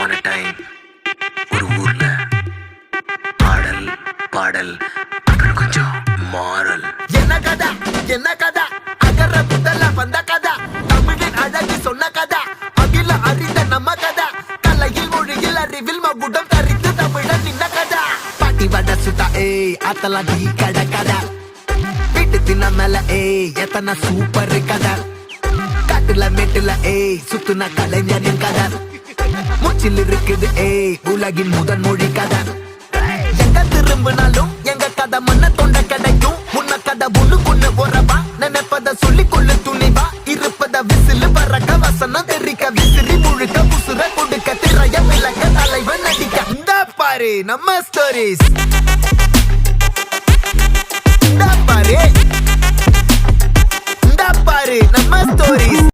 upon a time ஒரு ஊர்ல ஆடல் பாடல் அப்புறம் கொஞ்சம் மாறல். என்ன கதை அகர முதல்ல வந்த கதை, தமிழின் அழகு சொன்ன கதை, அகில அறிந்த நம்ம கதை, கலையில் மொழியில் அறிவில் மகுடம் தரித்து தமிழன் நின்ன கதை. பாட்டி வட சுட்டா அத்தலாம் டீ கடை கதை, வீட்டு தின்ன மேல எத்தனை சூப்பர் கதை, காட்டுல மேட்டுல சுத்துன கலைஞரின் கதை, மூச்சில் இருக்குது உலகின் முதன் மொழி கதை. எங்க திரும்பினாலும் எங்க கதை மண்ண தொண்ட கிடைக்கும், முன்ன கதை ஒண்ணு கொண்டு போறவா, நினைப்பத சொல்லி கொள்ளு துணிவா, இருப்பத விசிலு பறக்க வசனம் தெரிக்க விசிறி முழுக்க புசுர கொடுக்க திரைய விளக்க தலைவன் நடிக்க. இந்த பாரு நம்ம ஸ்டோரிஸ், இந்த பாரு நம்ம ஸ்டோரிஸ்.